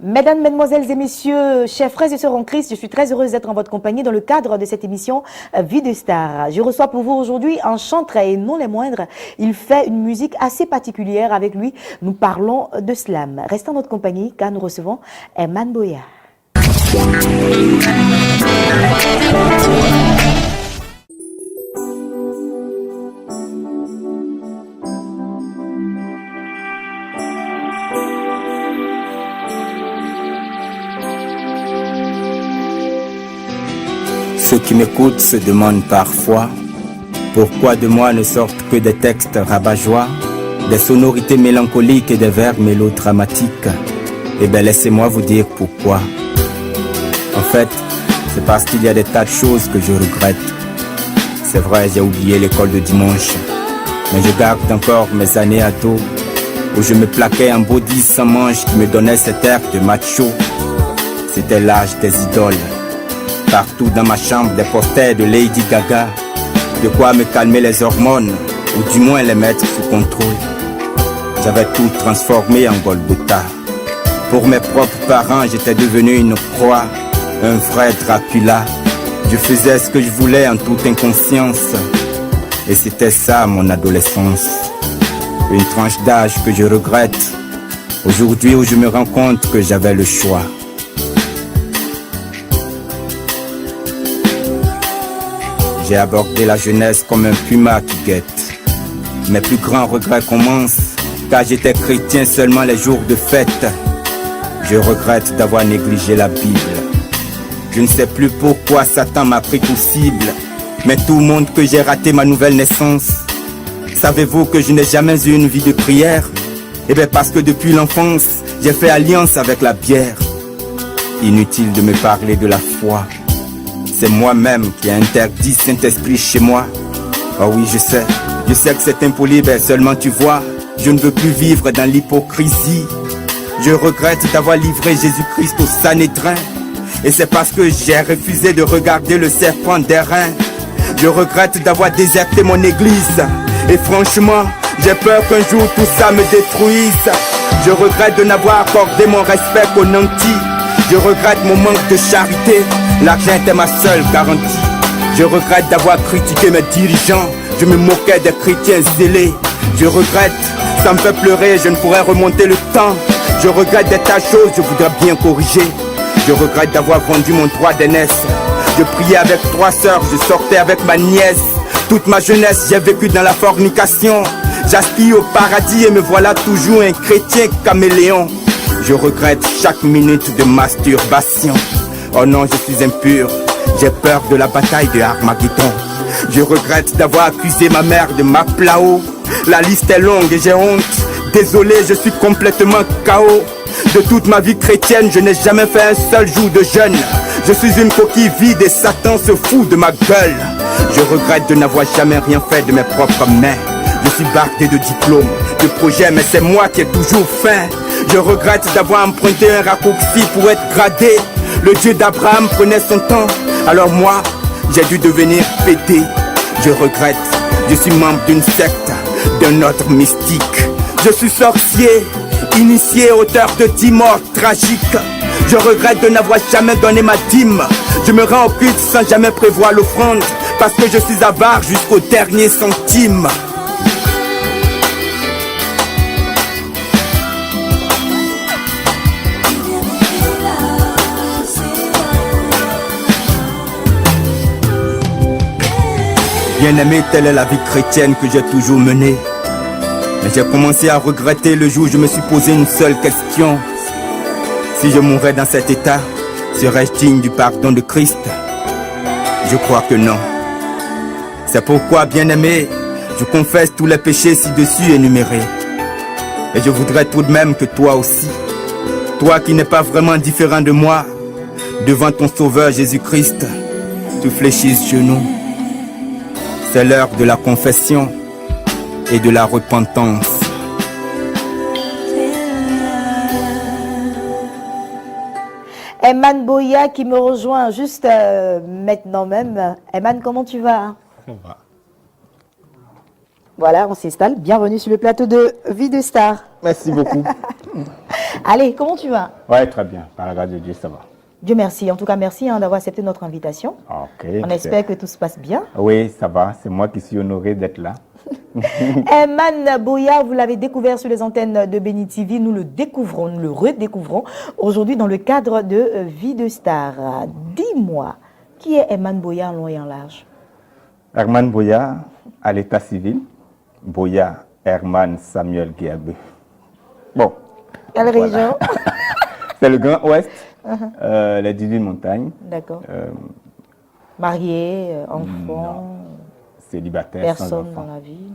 Mesdames, Mesdemoiselles et Messieurs, chers frères et sœurs en Christ, je suis très heureuse d'être en votre compagnie dans le cadre de cette émission Vie de Star. Je reçois pour vous aujourd'hui un chanteur et non les moindres. Il fait une musique assez particulière. Avec lui, nous parlons de slam. Restez en notre compagnie car nous recevons Herman Boya. Ceux qui m'écoutent se demandent parfois pourquoi de moi ne sortent que des textes rabat-joie, des sonorités mélancoliques et des vers mélodramatiques. Eh bien, laissez-moi vous dire pourquoi. En fait, c'est parce qu'il y a des tas de choses que je regrette. C'est vrai, j'ai oublié l'école de dimanche, mais je garde encore mes années ado où je me plaquais en body sans manche qui me donnait cet air de macho. C'était l'âge des idoles. Partout dans ma chambre, des posters de Lady Gaga. De quoi me calmer les hormones, ou du moins les mettre sous contrôle. J'avais tout transformé en Golgotha. Pour mes propres parents, j'étais devenu une proie, un vrai Dracula. Je faisais ce que je voulais en toute inconscience. Et c'était ça mon adolescence. Une tranche d'âge que je regrette. Aujourd'hui où je me rends compte que j'avais le choix. J'ai abordé la jeunesse comme un puma qui guette. Mes plus grands regrets commencent, car j'étais chrétien seulement les jours de fête. Je regrette d'avoir négligé la Bible. Je ne sais plus pourquoi Satan m'a pris pour cible, mais tout le monde que j'ai raté ma nouvelle naissance. Savez-vous que je n'ai jamais eu une vie de prière? Eh bien parce que depuis l'enfance, j'ai fait alliance avec la bière. Inutile de me parler de la foi. C'est moi-même qui ai interdit Saint-Esprit chez moi. Oh oui, je sais que c'est impoli, mais seulement tu vois, je ne veux plus vivre dans l'hypocrisie. Je regrette d'avoir livré Jésus-Christ au Sanhédrin. Et c'est parce que j'ai refusé de regarder le serpent d'airain. Je regrette d'avoir déserté mon église. Et franchement, j'ai peur qu'un jour tout ça me détruise. Je regrette de n'avoir accordé mon respect qu'aux nantis. Je regrette mon manque de charité. L'argent était ma seule garantie. Je regrette d'avoir critiqué mes dirigeants. Je me moquais des chrétiens zélés. Je regrette, ça me fait pleurer, je ne pourrais remonter le temps. Je regrette des tas de choses, je voudrais bien corriger. Je regrette d'avoir vendu mon droit d'aînesse. Je priais avec 3 sœurs, je sortais avec ma nièce. Toute ma jeunesse, j'ai vécu dans la fornication. J'aspire au paradis et me voilà toujours un chrétien caméléon. Je regrette chaque minute de masturbation. Oh non, je suis impur, j'ai peur de la bataille de Armageddon. Je regrette d'avoir accusé ma mère de Maplao. La liste est longue et j'ai honte. Désolé, je suis complètement KO. De toute ma vie chrétienne, je n'ai jamais fait un seul jour de jeûne. Je suis une coquille vide et Satan se fout de ma gueule. Je regrette de n'avoir jamais rien fait de mes propres mains. Je suis bardé de diplômes, de projets, mais c'est moi qui ai toujours faim. Je regrette d'avoir emprunté un raccourci pour être gradé. Le Dieu d'Abraham prenait son temps, alors moi, j'ai dû devenir pédé. Je regrette, je suis membre d'une secte, d'un autre mystique. Je suis sorcier, initié, auteur de 10 morts tragiques. Je regrette de n'avoir jamais donné ma dîme. Je me rends au culte sans jamais prévoir l'offrande, parce que je suis avare jusqu'au dernier centime. Bien-aimé, telle est la vie chrétienne que j'ai toujours menée. Mais j'ai commencé à regretter le jour où je me suis posé une seule question. Si je mourais dans cet état, serais-je digne du pardon de Christ? Je crois que non. C'est pourquoi, bien-aimé, je confesse tous les péchés ci-dessus énumérés. Et je voudrais tout de même que toi aussi, toi qui n'es pas vraiment différent de moi, devant ton Sauveur Jésus-Christ, tu fléchisses genoux. C'est l'heure de la confession et de la repentance. Eman Boya qui me rejoint juste maintenant même. Eman, comment tu vas? Ça va. Voilà, on s'installe. Bienvenue sur le plateau de Vie de Star. Merci beaucoup. Allez, comment tu vas? Ouais, très bien. Par la grâce de Dieu, ça va. Dieu merci. En tout cas, merci d'avoir accepté notre invitation. Ok. On espère que tout se passe bien. Oui, ça va. C'est moi qui suis honoré d'être là. Eman Boya, vous l'avez découvert sur les antennes de Béni TV. Nous le découvrons, nous le redécouvrons aujourd'hui dans le cadre de Vie de Star. Dis-moi, qui est Eman Boya en long et en large? Herman Boya, à l'état civil. Boya Herman Samuel Guiabé. Bon. Quelle région? C'est le Grand Ouest, les 18 montagnes. D'accord. Marié, enfant, Célibataire, sans personne enfant. dans la vie.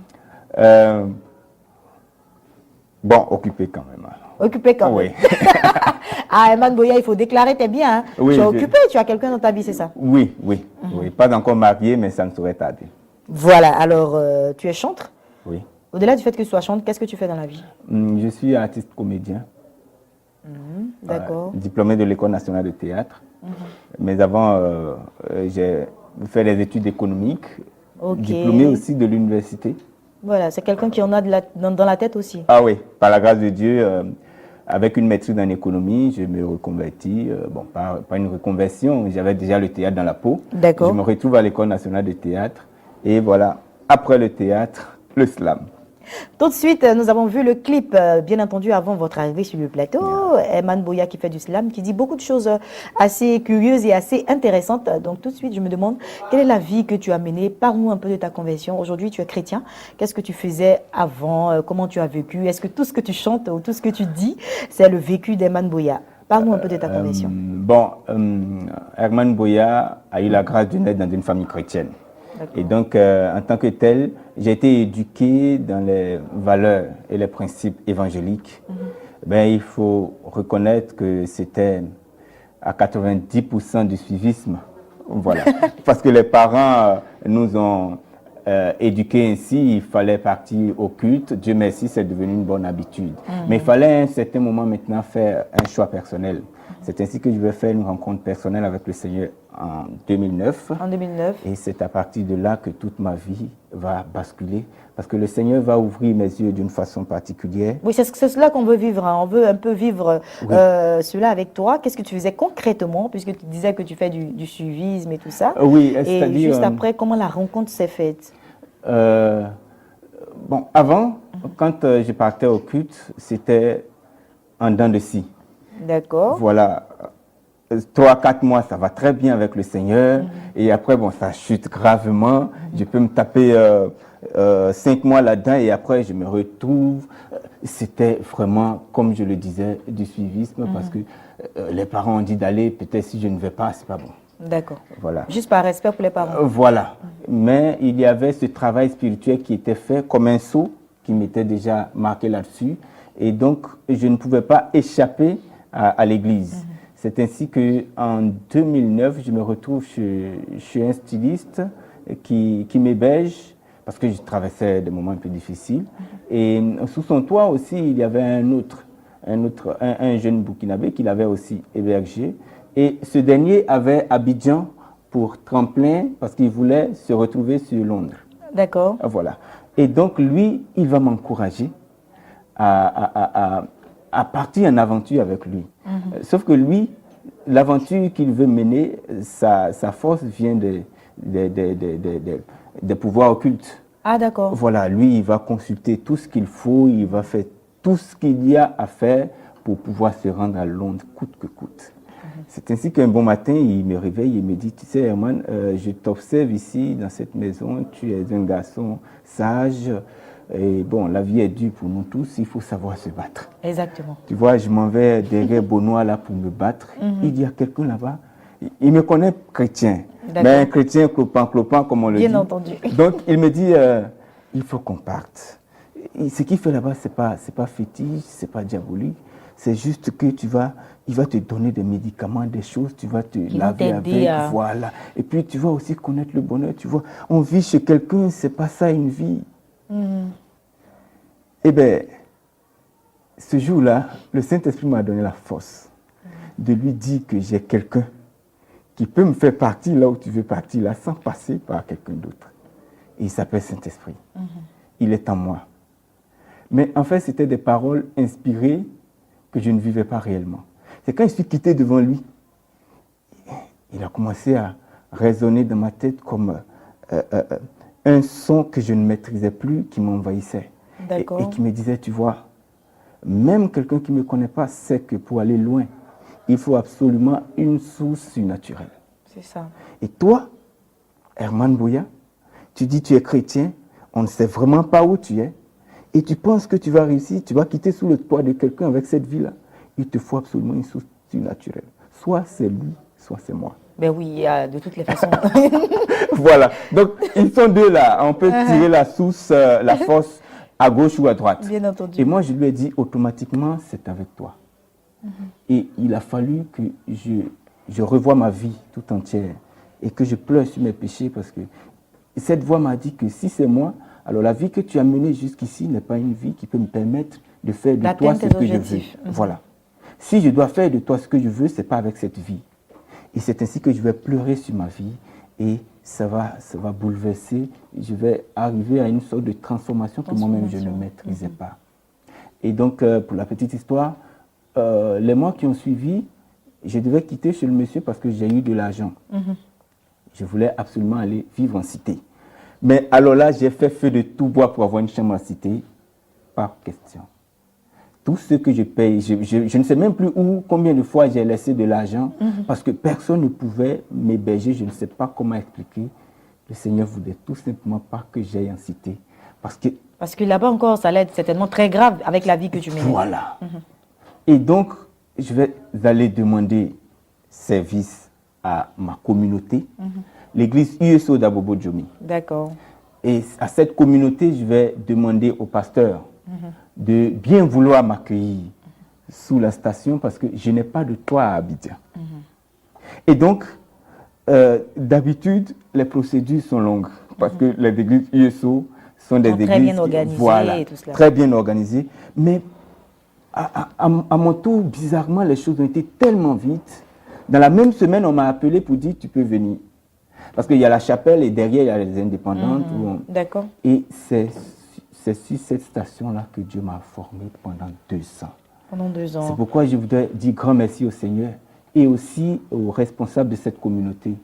Bon, occupé quand même. Alors. Occupé quand même. Oui. Ah, Eman Boya, il faut déclarer, t'es bien. Hein? Oui, tu es je- occupé, tu as quelqu'un dans ta vie, c'est ça? Oui. Pas encore marié, mais ça ne saurait tarder. Voilà, alors tu es chantre. Oui. Au-delà du fait que tu sois chantre, qu'est-ce que tu fais dans la vie? Je suis artiste comédien. D'accord. Diplômé de l'École nationale de théâtre. Mais avant, j'ai fait les études économiques. Ok. Diplômé aussi de l'université. Voilà, c'est quelqu'un qui en a dans la tête aussi. Ah oui, par la grâce de Dieu, avec une maîtrise en économie, je me reconvertis. Bon, pas une reconversion, j'avais déjà le théâtre dans la peau. D'accord. Je me retrouve à l'École nationale de théâtre. Et voilà, après le théâtre, le slam. Tout de suite, nous avons vu le clip, bien entendu, avant votre arrivée sur le plateau. Eman Boya qui fait du slam, qui dit beaucoup de choses assez curieuses et assez intéressantes. Donc tout de suite, je me demande, quelle est la vie que tu as menée? Parle-nous un peu de ta conversion. Aujourd'hui, tu es chrétien. Qu'est-ce que tu faisais avant? Comment tu as vécu? Est-ce que tout ce que tu chantes ou tout ce que tu dis, c'est le vécu d'Eman Boya? Parle-nous un peu de ta conversion. Herman Boya a eu la grâce de naître dans une famille chrétienne. Et donc, en tant que tel, j'ai été éduqué dans les valeurs et les principes évangéliques. Il faut reconnaître que c'était à 90% du suivisme. Voilà. Parce que les parents nous ont éduqués ainsi, il fallait partir au culte. Dieu merci, c'est devenu une bonne habitude. Mais il fallait à un certain moment maintenant faire un choix personnel. C'est ainsi que je vais faire une rencontre personnelle avec le Seigneur en 2009. En 2009. Et c'est à partir de là que toute ma vie va basculer. Parce que le Seigneur va ouvrir mes yeux d'une façon particulière. Oui, c'est cela qu'on veut vivre. Hein. On veut un peu vivre cela avec toi. Qu'est-ce que tu faisais concrètement, puisque tu disais que tu fais du suivisme et tout ça? Oui, et c'est-à-dire... juste après, comment la rencontre s'est faite? Avant, quand je partais au culte, c'était en dents de scie. D'accord. Voilà. 3-4 mois, ça va très bien avec le Seigneur. Et après, ça chute gravement. Je peux me taper 5 mois là-dedans et après, je me retrouve. C'était vraiment, comme je le disais, du suivisme parce que les parents ont dit d'aller. Peut-être si je ne vais pas, c'est pas bon. D'accord. Voilà. Juste par respect pour les parents. Voilà. Mais il y avait ce travail spirituel qui était fait comme un sceau qui m'était déjà marqué là-dessus. Et donc, je ne pouvais pas échapper à l'église. C'est ainsi qu'en 2009, je me retrouve chez un styliste qui m'héberge parce que je traversais des moments un peu difficiles. Et sous son toit aussi, il y avait un jeune Burkinabé qui l'avait aussi hébergé. Et ce dernier avait Abidjan pour tremplin parce qu'il voulait se retrouver sur Londres. D'accord. Voilà. Et donc, lui, il va m'encourager à partir en aventure avec lui. Sauf que lui, l'aventure qu'il veut mener, sa force vient des pouvoirs occultes. Ah, d'accord. Voilà, lui, il va consulter tout ce qu'il faut, il va faire tout ce qu'il y a à faire pour pouvoir se rendre à Londres, coûte que coûte. C'est ainsi qu'un bon matin, il me réveille et me dit, tu sais, Herman, je t'observe ici, dans cette maison, tu es un garçon sage, et bon, la vie est dure pour nous tous, il faut savoir se battre. Exactement. Tu vois, je m'en vais derrière Benoît là pour me battre. Il y a quelqu'un là-bas, il me connaît chrétien, mais un chrétien clopin, comme on le dit. Bien entendu. Donc, il me dit, il faut qu'on parte. Et ce qu'il fait là-bas, c'est pas fétiche, c'est pas diabolique. C'est juste que il va te donner des médicaments, des choses, tu vas te laver avec, voilà. Et puis tu vas aussi connaître le bonheur, tu vois. On vit chez quelqu'un, c'est pas ça une vie. Eh bien, ce jour-là, le Saint-Esprit m'a donné la force de lui dire que j'ai quelqu'un qui peut me faire partir là où tu veux partir, là, sans passer par quelqu'un d'autre. Et il s'appelle Saint-Esprit. Il est en moi. Mais en fait, c'était des paroles inspirées que je ne vivais pas réellement. C'est quand je suis quitté devant lui, il a commencé à résonner dans ma tête comme un son que je ne maîtrisais plus, qui m'envahissait. Et qui me disait, tu vois, même quelqu'un qui ne me connaît pas sait que pour aller loin, il faut absolument une source surnaturelle. C'est ça. Et toi, Herman Buya, tu dis tu es chrétien, on ne sait vraiment pas où tu es, et tu penses que tu vas réussir, tu vas quitter sous le poids de quelqu'un avec cette vie-là. Il te faut absolument une source surnaturelle. Soit c'est lui, soit c'est moi. Ben oui, de toutes les façons. Voilà. Donc, ils sont deux là. On peut tirer la source, la force à gauche ou à droite. Bien entendu. Et moi, je lui ai dit automatiquement, c'est avec toi. Et il a fallu que je revoie ma vie tout entière et que je pleure sur mes péchés parce que cette voix m'a dit que si c'est moi, alors la vie que tu as menée jusqu'ici n'est pas une vie qui peut me permettre de faire de toi ce que je veux. Voilà. Si je dois faire de toi ce que je veux, ce n'est pas avec cette vie. Et c'est ainsi que je vais pleurer sur ma vie et ça va bouleverser. Je vais arriver à une sorte de transformation que moi-même je ne maîtrisais pas. Et donc, pour la petite histoire, les mois qui ont suivi, je devais quitter chez le monsieur parce que j'ai eu de l'argent. Je voulais absolument aller vivre en cité. Mais alors là, j'ai fait feu de tout bois pour avoir une chambre en cité. Pas question. Tout ce que je paye, je ne sais même plus où, combien de fois j'ai laissé de l'argent parce que personne ne pouvait m'héberger. Je ne sais pas comment expliquer. Le Seigneur voulait tout simplement pas que j'aille en cité. Parce que là-bas encore, ça allait être certainement très grave avec la vie que tu mènes. Voilà. Et donc, je vais aller demander service à ma communauté, l'église USO d'Abobo Djomi. D'accord. Et à cette communauté, je vais demander au pasteur de bien vouloir m'accueillir sous la station parce que je n'ai pas de toit à Abidjan. Et donc, d'habitude, les procédures sont longues parce que les églises USO sont des églises très bien organisées. Voilà, et tout cela. très bien organisées. Mais à mon tour, bizarrement, les choses ont été tellement vite. Dans la même semaine, on m'a appelé pour dire tu peux venir. Parce qu'il y a la chapelle et derrière, il y a les indépendantes. D'accord. Et c'est sur cette station-là que Dieu m'a formé pendant 2 ans. Pendant 2 ans. C'est pourquoi je voudrais dire grand merci au Seigneur et aussi aux responsables de cette communauté.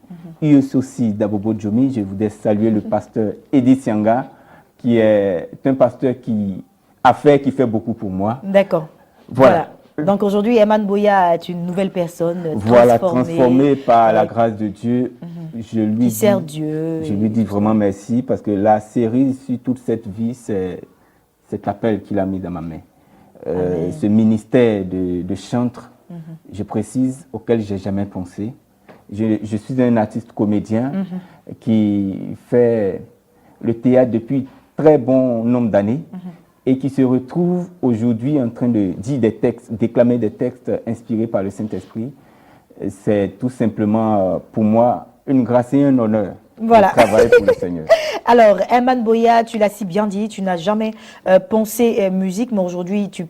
Et aussi d'Abobo Djomi, je voudrais saluer le pasteur Edi Sianga, qui est un pasteur qui fait beaucoup pour moi. D'accord. Voilà. Donc aujourd'hui, Herman Buya est une nouvelle personne transformée par la grâce de Dieu. Qui sert Dieu. Je lui dis vraiment merci parce que la série sur toute cette vie, c'est cet appel qu'il a mis dans ma main. Ce ministère de chantre, je précise, auquel je n'ai jamais pensé. Je suis un artiste comédien qui fait le théâtre depuis très bon nombre d'années. Et qui se retrouve aujourd'hui en train de dire des textes, déclamer des textes inspirés par le Saint-Esprit. C'est tout simplement pour moi une grâce et un honneur de travailler pour le Seigneur. Alors, Herman Buya, tu l'as si bien dit, tu n'as jamais pensé musique, mais aujourd'hui, tu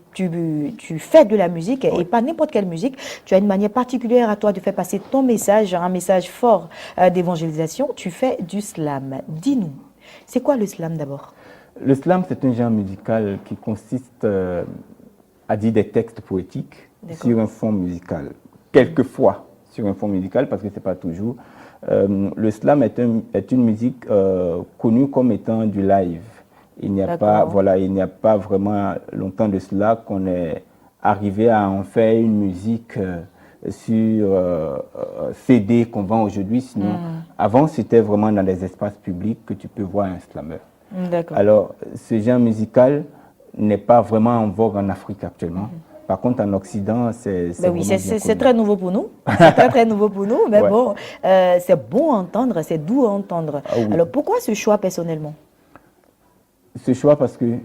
fais de la musique et pas n'importe quelle musique. Tu as une manière particulière à toi de faire passer ton message, un message fort d'évangélisation. Tu fais du slam. Dis-nous, c'est quoi le slam d'abord ? Le slam, c'est un genre musical qui consiste à dire des textes poétiques sur un fond musical. Quelquefois sur un fond musical, parce que ce n'est pas toujours. Le slam est une musique connue comme étant du live. Il n'y a pas vraiment longtemps de cela qu'on est arrivé à en faire une musique sur CD qu'on vend aujourd'hui. Sinon, avant, c'était vraiment dans les espaces publics que tu peux voir un slammer. Alors, ce genre musical n'est pas vraiment en vogue en Afrique actuellement. Par contre, en Occident, c'est très nouveau pour nous. C'est très, très nouveau pour nous. Mais bon, c'est bon à entendre, c'est doux à entendre. Alors, pourquoi ce choix personnellement ? Ce choix parce que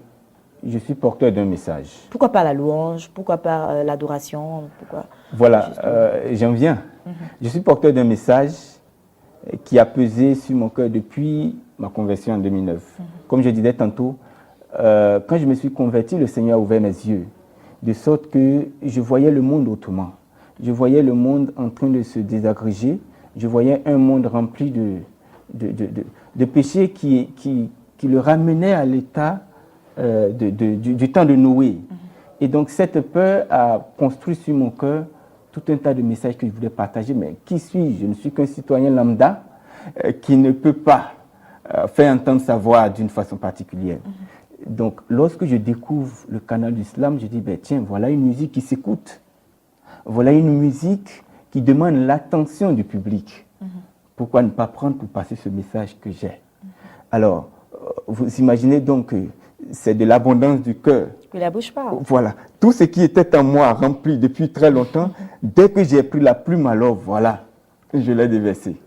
je suis porteur d'un message. Pourquoi pas la louange ? Pourquoi pas l'adoration ? Voilà, j'en viens. Je suis porteur d'un message qui a pesé sur mon cœur depuis ma conversion en 2009. Comme je disais tantôt, quand je me suis converti, le Seigneur a ouvert mes yeux, de sorte que je voyais le monde autrement. je voyais le monde en train de se désagréger. Je voyais un monde rempli de péchés qui le ramenaient à l'état du temps de Noé. Et donc cette peur a construit sur mon cœur tout un tas de messages que je voulais partager. Mais qui suis-je? Je ne suis qu'un citoyen lambda qui ne peut pas faire entendre sa voix d'une façon particulière. Donc lorsque je découvre le canal du slam, je dis, ben, tiens, voilà une musique qui s'écoute. Voilà une musique qui demande l'attention du public. Pourquoi ne pas prendre pour passer ce message que j'ai? Alors, vous imaginez donc que c'est de l'abondance du cœur. Que la bouche parle. Voilà. Tout ce qui était en moi rempli depuis très longtemps, dès que j'ai pris la plume, alors voilà, je l'ai déversé.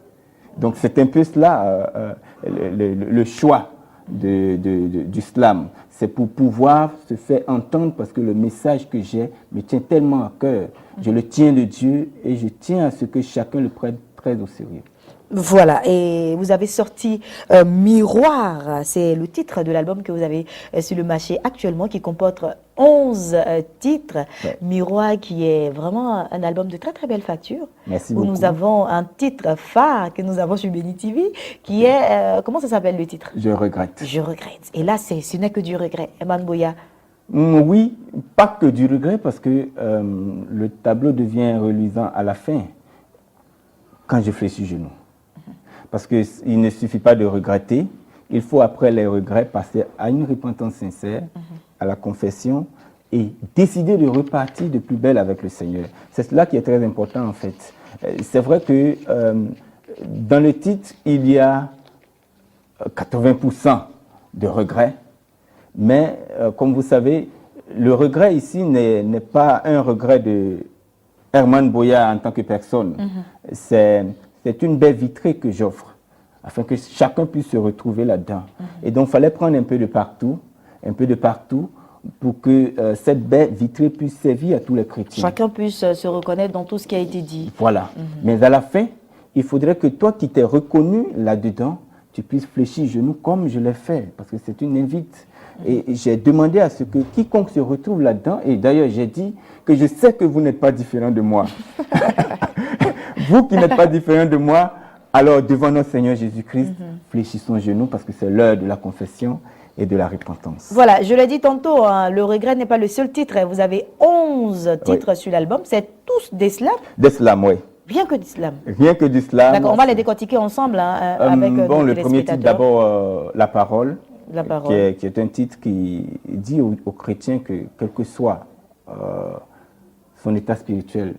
Donc c'est un peu cela, le choix du slam. C'est pour pouvoir se faire entendre parce que le message que j'ai me tient tellement à cœur. Je le tiens de Dieu et je tiens à ce que chacun le prenne très au sérieux. Voilà, et vous avez sorti Miroir, c'est le titre de l'album que vous avez sur le marché actuellement qui comporte 11 titres. Ouais. Miroir qui est vraiment un album de très très belle facture. Merci où beaucoup. nous avons un titre phare que nous avons sur Béni TV qui est, comment ça s'appelle le titre? Je regrette. Je regrette. Et là, ce n'est que du regret. Herman Boya. Oui, pas que du regret parce que le tableau devient reluisant à la fin quand je fléchis genoux. Parce qu'il ne suffit pas de regretter, il faut après les regrets passer à une repentance sincère, à la confession et décider de repartir de plus belle avec le Seigneur. C'est cela qui est très important en fait. C'est vrai que dans le titre, il y a 80% de regrets, mais comme vous savez, le regret ici n'est pas un regret de Herman Boya en tant que personne. C'est une baie vitrée que j'offre, afin que chacun puisse se retrouver là-dedans. Et donc, il fallait prendre un peu de partout, pour que cette baie vitrée puisse servir à tous les chrétiens. Chacun puisse se reconnaître dans tout ce qui a été dit. Voilà. Mais à la fin, il faudrait que toi qui t'es reconnu là-dedans, tu puisses fléchir genoux comme je l'ai fait, parce que c'est une invite. Et j'ai demandé à ce que quiconque se retrouve là-dedans, et d'ailleurs j'ai dit que je sais que vous n'êtes pas différent de moi. Vous qui n'êtes pas différent de moi, alors devant notre Seigneur Jésus-Christ, fléchissons genoux parce que c'est l'heure de la confession et de la repentance. Voilà, je l'ai dit tantôt, hein, le regret n'est pas le seul titre. Vous avez 11 titres sur l'album, c'est tous des slams? Des slams, oui. Rien que du slam. Rien que du slam. D'accord, on va les décortiquer ensemble hein, avec bon, nos le premier titre d'abord, La Parole, qui est un titre qui dit aux chrétiens que quel que soit son état spirituel,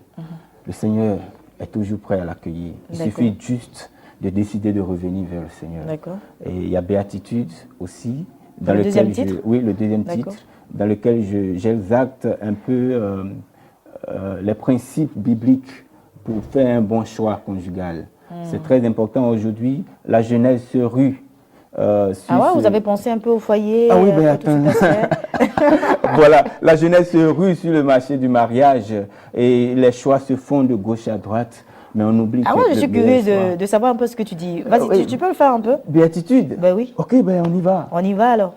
le Seigneur est toujours prêt à l'accueillir. Il suffit juste de décider de revenir vers le Seigneur. D'accord. Et il y a Béatitude aussi. Dans le deuxième titre? Oui, le deuxième titre, dans lequel j'exacte un peu les principes bibliques pour faire un bon choix conjugal. C'est très important aujourd'hui. La jeunesse se rue. Vous avez pensé un peu au foyer? Ah oui, ben attends. Voilà, la jeunesse se rue sur le marché du mariage et les choix se font de gauche à droite, mais on oublie que... Je suis curieuse de savoir un peu ce que tu dis. Vas-y, oui. tu peux le faire un peu? Béatitude? Ben oui. Ok, ben on y va. On y va alors.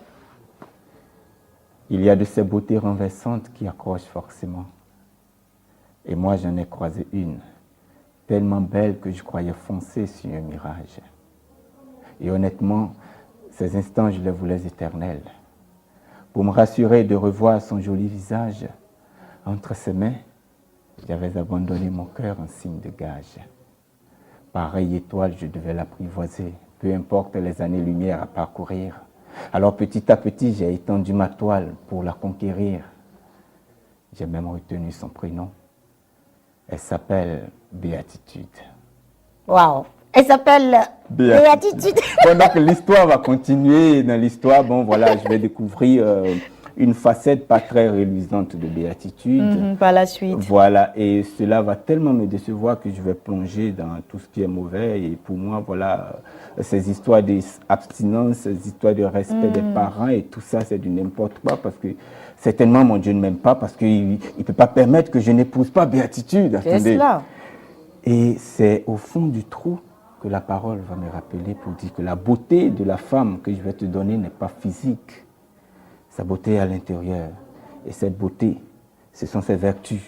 Il y a de ces beautés renversantes qui accrochent forcément. Et moi, j'en ai croisé une, tellement belle que je croyais foncer sur un mirage. Et honnêtement, ces instants, je les voulais éternels. Pour me rassurer de revoir son joli visage, entre ses mains, j'avais abandonné mon cœur en signe de gage. Pareille étoile, je devais l'apprivoiser, peu importe les années-lumière à parcourir. Alors petit à petit, j'ai étendu ma toile pour la conquérir. J'ai même retenu son prénom. Elle s'appelle Béatitude. Waouh! Elle s'appelle Béatitude. Bon, donc l'histoire va continuer. Dans l'histoire, bon voilà, je vais découvrir une facette pas très reluisante de Béatitude. Par la suite. Voilà, et cela va tellement me décevoir que je vais plonger dans tout ce qui est mauvais. Et pour moi, voilà, ces histoires d'abstinence, ces histoires de respect des parents et tout ça, c'est du n'importe quoi parce que certainement mon Dieu ne m'aime pas parce qu'il ne peut pas permettre que je n'épouse pas Béatitude. C'est cela. Et c'est au fond du trou que la parole va me rappeler pour dire que la beauté de la femme que je vais te donner n'est pas physique. Sa beauté est à l'intérieur. Et cette beauté, ce sont ses vertus.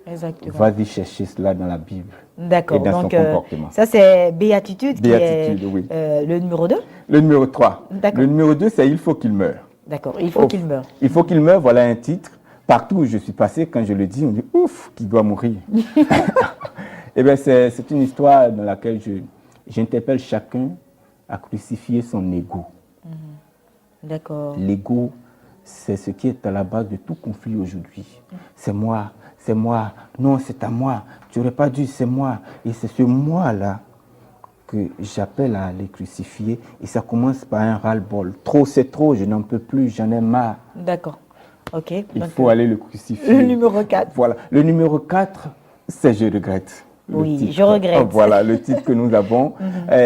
Exactement. Vas-y chercher cela dans la Bible. D'accord. Et dans Donc, son comportement. ça, c'est Béatitude qui est Oui. le numéro 2. Le numéro 3. D'accord. Le numéro 2, c'est il faut qu'il meure. D'accord. Il faut qu'il meure. Il faut qu'il meure, voilà un titre. Partout où je suis passé, quand je le dis, on dit ouf, qu'il doit mourir. Eh bien, c'est une histoire dans laquelle j'interpelle chacun à crucifier son ego. D'accord. L'ego, c'est ce qui est à la base de tout conflit aujourd'hui. C'est moi, non, c'est à moi. Tu n'aurais pas dû, c'est moi. Et c'est ce moi-là que j'appelle à les crucifier. Et ça commence par un ras-le-bol. Trop, c'est trop, je n'en peux plus, j'en ai marre. D'accord. OK. Il faut aller le crucifier. Le numéro 4. Voilà. Le numéro 4, c'est Je regrette. Oui, je regrette. Voilà, le titre que nous avons.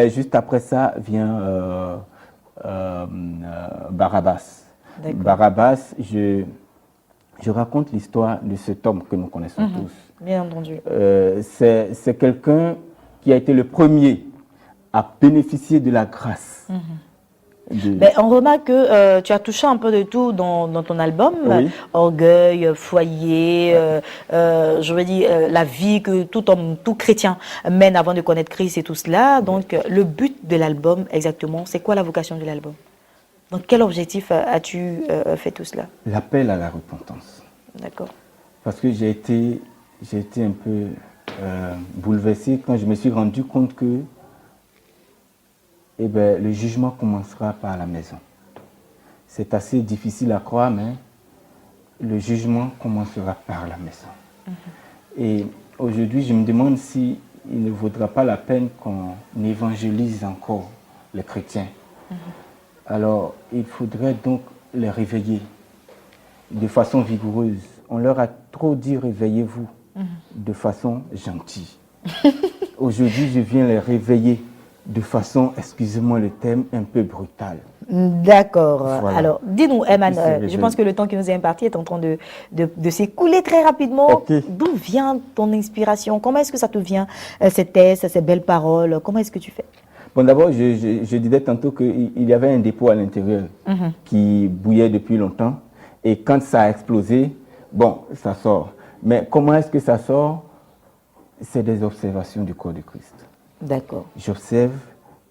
Juste après ça vient Barabbas. Barabbas, je raconte l'histoire de cet homme que nous connaissons tous. Bien entendu. C'est quelqu'un qui a été le premier à bénéficier de la grâce. Ben, on remarque que tu as touché un peu de tout dans ton album. Oui. Orgueil, foyer, je veux dire la vie que tout homme, tout chrétien mène avant de connaître Christ et tout cela. Donc le but de l'album exactement, c'est quoi la vocation de l'album? Dans quel objectif as-tu fait tout cela? L'appel à la repentance. D'accord. Parce que j'ai été un peu bouleversé quand je me suis rendu compte que le jugement commencera par la maison. C'est assez difficile à croire, mais le jugement commencera par la maison. Et aujourd'hui, je me demande si il ne vaudra pas la peine qu'on évangélise encore les chrétiens. Alors, il faudrait donc les réveiller de façon vigoureuse. On leur a trop dit réveillez-vous de façon gentille. Aujourd'hui, je viens les réveiller de façon, excusez-moi le terme, un peu brutale. D'accord. Voilà. Alors, dis-nous, Eman, je pense que le temps qui nous est imparti est en train de s'écouler très rapidement. Okay. D'où vient ton inspiration? Comment est-ce que ça te vient, ces textes, ces belles paroles? Comment est-ce que tu fais? Bon, d'abord, je disais tantôt qu'il y avait un dépôt à l'intérieur qui bouillait depuis longtemps. Et quand ça a explosé, bon, ça sort. Mais comment est-ce que ça sort? C'est des observations du corps de Christ. D'accord. J'observe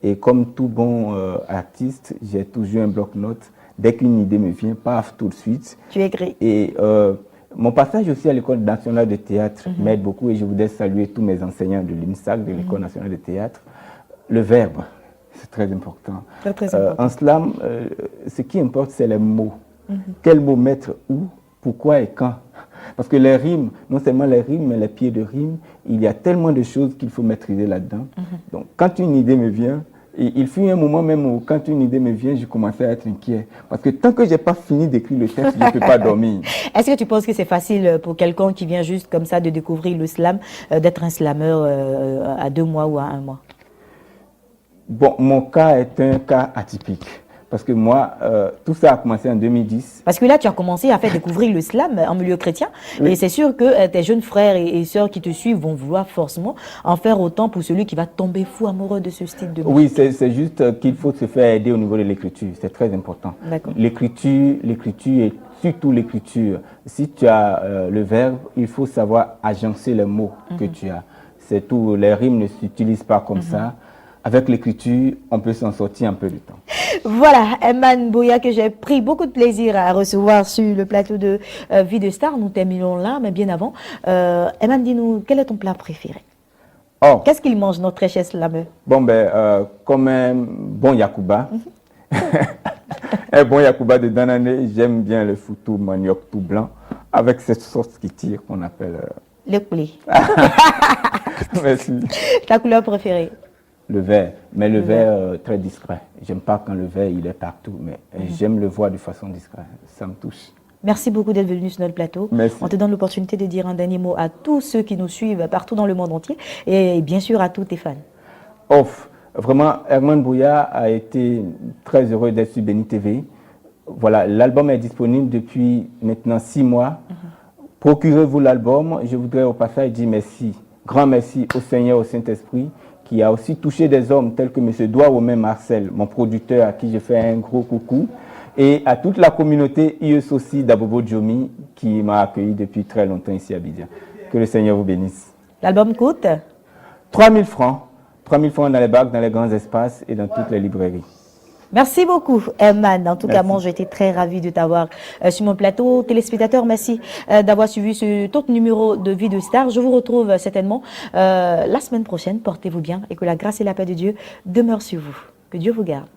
et comme tout bon artiste, j'ai toujours un bloc-notes. Dès qu'une idée me vient, paf, tout de suite. Tu écris. Et mon passage aussi à l'École nationale de théâtre m'aide beaucoup et je voudrais saluer tous mes enseignants de l'INSAC, de l'École nationale de théâtre. Le verbe, c'est très important. Très, très important. En slam, ce qui importe, c'est les mots. Quel mot mettre où, pourquoi et quand. Parce que les rimes, non seulement les rimes, mais les pieds de rimes, il y a tellement de choses qu'il faut maîtriser là-dedans. Donc, quand une idée me vient, et il fut un moment même où, quand une idée me vient, je commençais à être inquiet. Parce que tant que je n'ai pas fini d'écrire le texte, je ne peux pas dormir. Est-ce que tu penses que c'est facile pour quelqu'un qui vient juste comme ça de découvrir le slam, d'être un slameur à 2 mois ou à 1 mois? Bon, mon cas est un cas atypique. Parce que moi, tout ça a commencé en 2010. Parce que là, tu as commencé à faire découvrir le slam en milieu chrétien. Oui. Et c'est sûr que tes jeunes frères et sœurs qui te suivent vont vouloir forcément en faire autant pour celui qui va tomber fou amoureux de ce style de musique. Oui, c'est juste qu'il faut se faire aider au niveau de l'écriture. C'est très important. L'écriture et surtout l'écriture. Si tu as le verbe, il faut savoir agencer les mots que tu as. C'est tout. Les rimes ne s'utilisent pas comme ça. Avec l'écriture, on peut s'en sortir un peu de temps. Voilà, Eman Boya, que j'ai pris beaucoup de plaisir à recevoir sur le plateau de Vie de Star. Nous terminons là, mais bien avant. Eman, dis-nous, quel est ton plat préféré? Oh. Qu'est-ce qu'il mange, notre très cher slameur? Bon, comme un bon Yacouba. Un bon Yacouba de Danané, j'aime bien le foutou manioc tout blanc, avec cette sauce qui tire qu'on appelle... Le poulet. Merci. Ta couleur préférée? Le vert, mais le vert très discret. J'aime pas quand le vert il est partout, mais j'aime le voir de façon discrète. Ça me touche. Merci beaucoup d'être venu sur notre plateau. Merci. On te donne l'opportunité de dire un dernier mot à tous ceux qui nous suivent partout dans le monde entier et bien sûr à tous tes fans. Vraiment, Herman Boya a été très heureux d'être sur Béni TV. Voilà, l'album est disponible depuis maintenant 6 mois. Procurez-vous l'album. Je voudrais au passage dire merci, grand merci au Seigneur, au Saint-Esprit, qui a aussi touché des hommes tels que M. Douaromain Marcel, mon producteur, à qui je fais un gros coucou, et à toute la communauté IES aussi d'Abobo Djomi, qui m'a accueilli depuis très longtemps ici à Abidjan. Que le Seigneur vous bénisse. L'album coûte 3000 francs. 3000 francs dans les bacs, dans les grands espaces et dans toutes les librairies. Merci beaucoup, Herman. En tout cas, Merci. moi, j'ai été très ravie de t'avoir sur mon plateau. Téléspectateurs, merci d'avoir suivi ce autre numéro de Vie de Star. Je vous retrouve certainement la semaine prochaine. Portez-vous bien et que la grâce et la paix de Dieu demeurent sur vous. Que Dieu vous garde.